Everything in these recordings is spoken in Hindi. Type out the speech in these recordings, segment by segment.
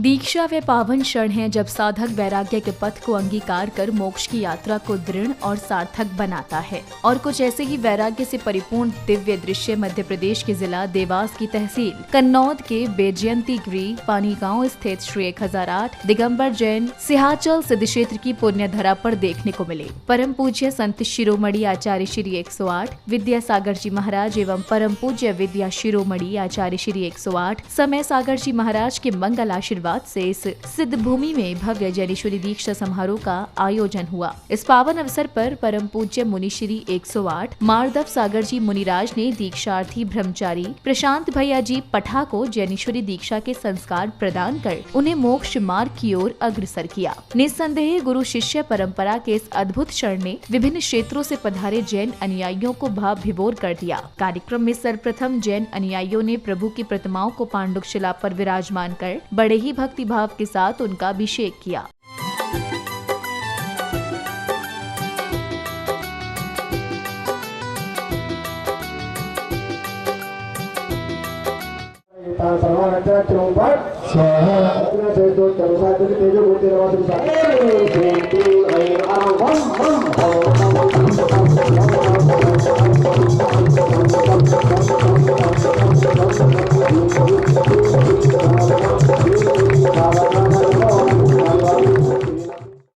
दीक्षा वे पावन क्षण है जब साधक वैराग्य के पथ को अंगीकार कर मोक्ष की यात्रा को दृढ़ और सार्थक बनाता है। और कुछ ऐसे ही वैराग्य से परिपूर्ण दिव्य दृश्य मध्य प्रदेश के जिला देवास की तहसील कन्नौद के बेजयंती गिरी पानी गाँव स्थित श्री 1008 दिगंबर जैन सिंहाचल सिद्ध क्षेत्र की पुण्य धरा पर देखने को मिले। परम पूज्य संत शिरोमणि आचार्य श्री 108 विद्यासागर जी महाराज एवं परम पूज्य विद्या शिरोमणि आचार्य श्री 108 समय सागर जी महाराज के मंगल आशीर्वाद से इस सिद्ध भूमि में भव्य जैनेश्वरी दीक्षा समारोह का आयोजन हुआ। इस पावन अवसर पर परम पूज्य मुनि श्री 108 मार्दव सागर जी मुनिराज ने दीक्षार्थी ब्रह्मचारी प्रशांत भैया जी पठा को जैनेश्वरी दीक्षा के संस्कार प्रदान कर उन्हें मोक्ष मार्ग की ओर अग्रसर किया। निस्संदेह गुरु शिष्य परंपरा के इस अद्भुत क्षण ने विभिन्न क्षेत्रों से पधारे जैन अनुयायियों को भाव विभोर कर दिया। कार्यक्रम में सर्वप्रथम जैन अनुयायियों ने प्रभु की प्रतिमाओं को पांडुक शिला पर विराजमान कर बड़े ही भक्ति भाव के साथ उनका अभिषेक किया।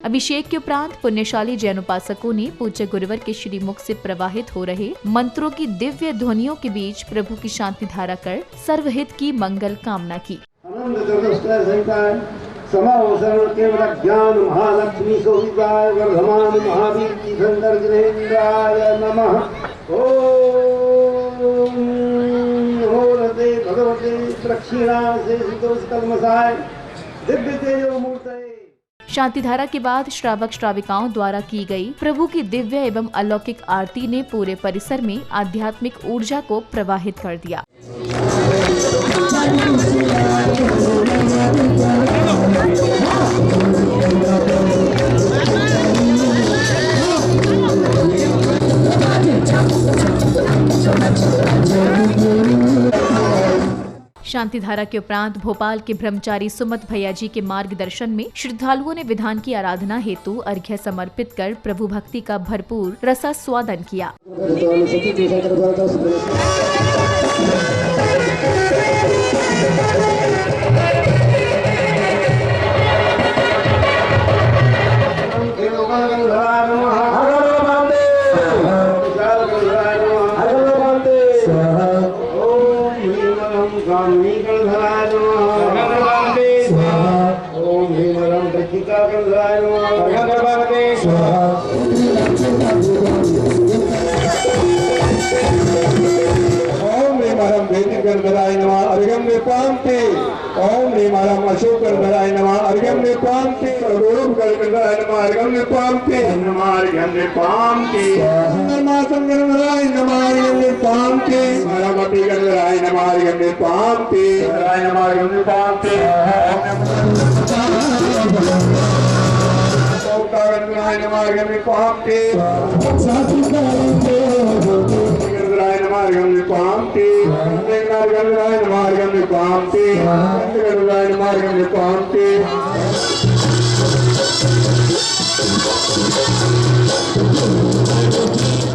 अभिषेक के उपरांत पुण्यशाली जैन उपासकों ने पूज्य गुरुवर के श्रीमुख से प्रवाहित हो रहे मंत्रों की दिव्य ध्वनियों के बीच प्रभु की शांति धारा कर सर्वहित की मंगल कामना की। ज्ञान महालक्ष्मी शोभिताय वर्धमान महावीर की संदर्जनेन्द्राय नमः। ओम नमोते भगवते दक्षिणा से कलमसाय दिव्य तेजो मूर्तये। शांति धारा के बाद श्रावक श्राविकाओं द्वारा की गई प्रभु की दिव्य एवं अलौकिक आरती ने पूरे परिसर में आध्यात्मिक ऊर्जा को प्रवाहित कर दिया। शांति धारा के उपरांत भोपाल के ब्रह्मचारी सुमत भैया जी के मार्गदर्शन में श्रद्धालुओं ने विधान की आराधना हेतु अर्घ्य समर्पित कर प्रभु भक्ति का भरपूर रसास्वादन किया। ओम निमारम अशोक गंधराय नमः अर्घ्यं निपांति रूप गंधराय नमः अर्घ्यं निपांति नमार्घ्यं निपांति नमासं गंधराय नमः अर्घ्यं निपांति नमति गंधराय नमः अर्घ्यं निपांति गंधराय नमः अर्घ्यं निपांति गंधराय नमः अर्घ्यं निपांति गंधराय नमः अर्घ्यं निपांति गंधराय नमः अर्घ्यं निपांति गंधराय नमः अर्घ्यं निपांति।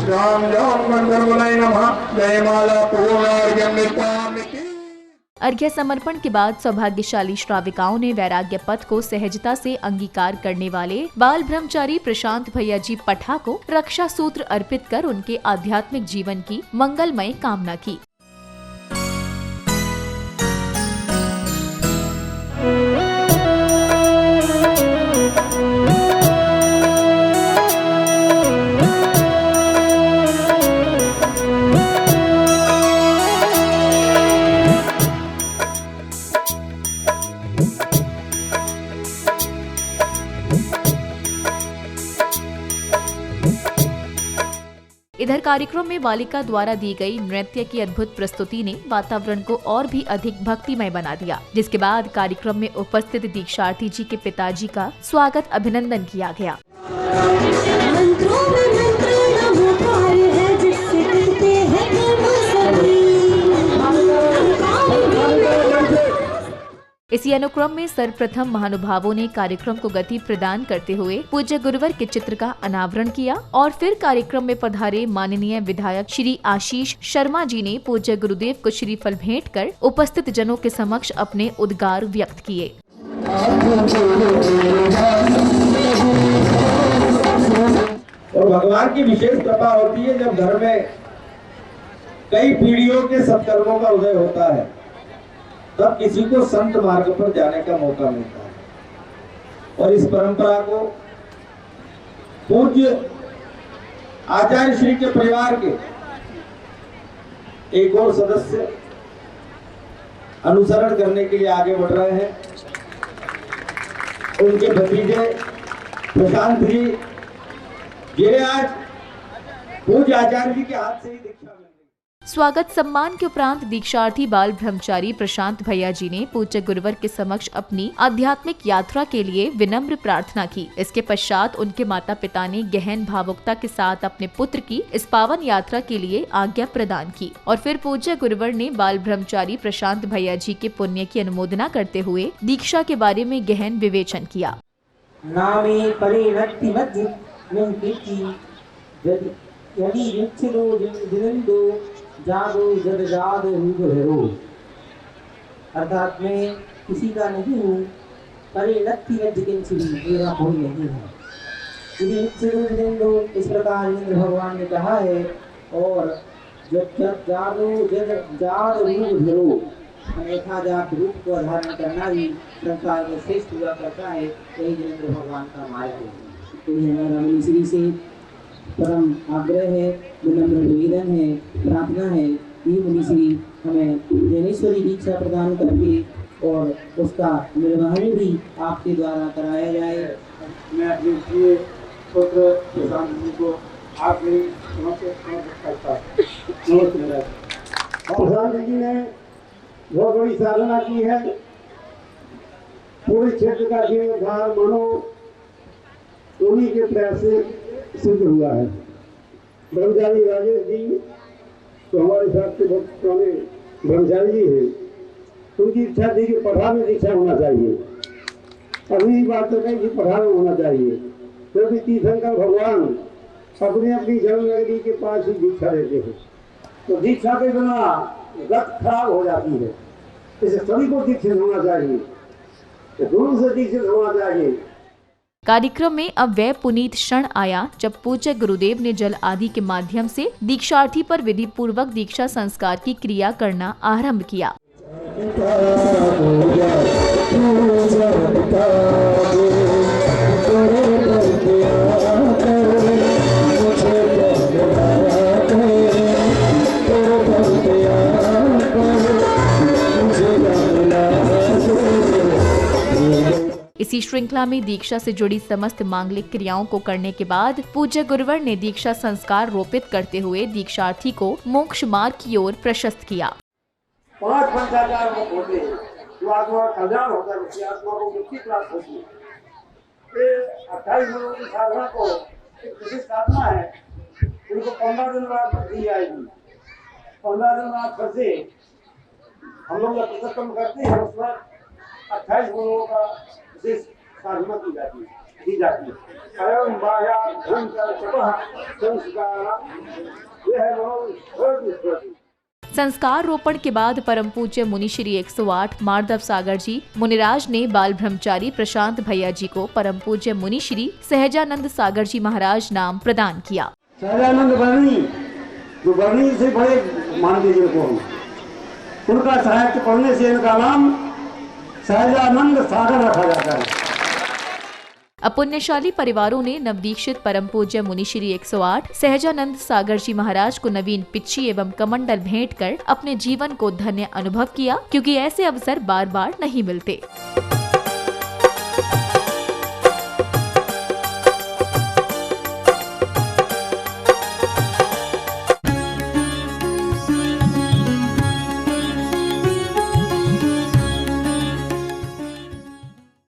राम राम गंधर्वनाय नमः जयमाला पूर्णार्घ्यं निपांति। अर्घ्य समर्पण के बाद सौभाग्यशाली श्राविकाओं ने वैराग्य पथ को सहजता से अंगीकार करने वाले बाल ब्रह्मचारी प्रशांत भैया जी पठा को रक्षा सूत्र अर्पित कर उनके आध्यात्मिक जीवन की मंगलमय कामना की। इधर कार्यक्रम में बालिका द्वारा दी गई नृत्य की अद्भुत प्रस्तुति ने वातावरण को और भी अधिक भक्तिमय बना दिया, जिसके बाद कार्यक्रम में उपस्थित दीक्षार्थी जी के पिताजी का स्वागत अभिनंदन किया गया। इसी अनुक्रम में सर्वप्रथम महानुभावों ने कार्यक्रम को गति प्रदान करते हुए पूज्य गुरुवर के चित्र का अनावरण किया और फिर कार्यक्रम में पधारे माननीय विधायक श्री आशीष शर्मा जी ने पूज्य गुरुदेव को श्रीफल भेंट कर उपस्थित जनों के समक्ष अपने उद्गार व्यक्त किए। और भगवान की विशेष कृपा होती है जब घर में कई पीढ़ियों के सत्कर्मों का उदय होता है, तब किसी को संत मार्ग पर जाने का मौका मिलता है। और इस परंपरा को पूज्य आचार्य श्री के परिवार के एक और सदस्य अनुसरण करने के लिए आगे बढ़ रहे हैं। उनके भतीजे प्रशांत जी, ये आज पूज्य आचार्य जी के हाथ से ही दीक्षा मिल गई। स्वागत सम्मान के उपरांत दीक्षार्थी बाल ब्रह्मचारी प्रशांत भैया जी ने पूज्य गुरुवर के समक्ष अपनी आध्यात्मिक यात्रा के लिए विनम्र प्रार्थना की। इसके पश्चात उनके माता पिता ने गहन भावुकता के साथ अपने पुत्र की इस पावन यात्रा के लिए आज्ञा प्रदान की और फिर पूज्य गुरुवर ने बाल ब्रह्मचारी प्रशांत भैया जी के पुण्य की अनुमोदना करते हुए दीक्षा के बारे में गहन विवेचन किया। नामे परिणति मध्य में कीर्ति यदि विच्छिदो जिंदो जादो जद जाद रूप अर्थात मैं किसी का नहीं हूँ, परिणति मध्य किंचित मेरा कोई नहीं है। यदि विच्छिदो जिंदो इस प्रकार इंद्र भगवान ने कहा है। और जब जादो जद जाद रूप अन्यथा जात रूप को धारण करना ही संसार में श्रेष्ठ हुआ करता है। यही इंद्र भगवान का मार्ग है। तो ये हमारा मुनीश्री से परम आग्रह है, विनम्र निवेदन है, प्रार्थना है कि मुनीश्री हमें ज्ञानेश्वरी दीक्षा प्रदान करके और उसका निर्वहन भी आपके द्वारा कराया जाए। मैं अपने प्रिय पुत्र प्रशांत जी को आपके समर्पित करता हूँ। प्रशांत जी ने बहुत बड़ी साधना की है। पूरे क्षेत्र का जीर्णोद्धार मानो उन्हीं के प्रयास से सिद्ध हुआ है। ब्रह्मचारी राजेश जी तो हमारे साथ के बहुत पुराने ब्रह्मचारी जी हैं। उनकी इच्छा थी कि पढ़ा में दीक्षा होना चाहिए। अभी बात तो कही कि पढ़ा में होना चाहिए, क्योंकि तीर्थंकर भगवान अपनी अपनी जन्म नगरी के पास ही दीक्षा देते हैं। तो दीक्षा के बिना गत खराब हो जाती है। इसे सभी को दीक्षित होना चाहिए, गुरु से दीक्षित होना चाहिए। कार्यक्रम में अब वह पुनीत क्षण आया जब पूज्य गुरुदेव ने जल आदि के माध्यम से दीक्षार्थी पर विधि पूर्वक दीक्षा संस्कार की क्रिया करना आरंभ किया। इसी श्रृंखला में दीक्षा से जुड़ी समस्त मांगलिक क्रियाओं को करने के बाद पूज्य गुरुवर ने दीक्षा संस्कार रोपित करते हुए दीक्षार्थी को मोक्ष मार्ग की ओर प्रशस्त किया। 5 पंचाचार मुख होते हैं, जो आत्मा का कल्याण होता है, उसकी आत्मा को मुक्ति प्राप्त होती है। फिर 28 लोगों की साधना को एक विशिष्ट साधना है, उनको 15 दिन बाद दी जाएगी। 15 दिन बाद फिर से हम लोग प्रतिक्रम करते हैं, उस पर 28 लोगों का विशेष साधना की जाती है। अयम माया धन संस्कार रोपण के बाद परम पूज्य मुनिश्री 108 मार्दव सागर जी मुनिराज ने बाल ब्रह्मचारी प्रशांत भैया जी को परम पूज्य मुनिश्री सहजानंद सागर जी महाराज नाम प्रदान किया। सहजानंद बरनी, जो बरनी से बड़े मान लीजिए को, उनका साहित्य पढ़ने से इनका नाम सहजानंद सागर रखा जाता है। अपुण्यशाली परिवारों ने नवदीक्षित परम पूज्य मुनिश्री 108 सहजानंद सागर जी महाराज को नवीन पिच्छी एवं कमंडल भेंट कर अपने जीवन को धन्य अनुभव किया, क्योंकि ऐसे अवसर बार बार नहीं मिलते।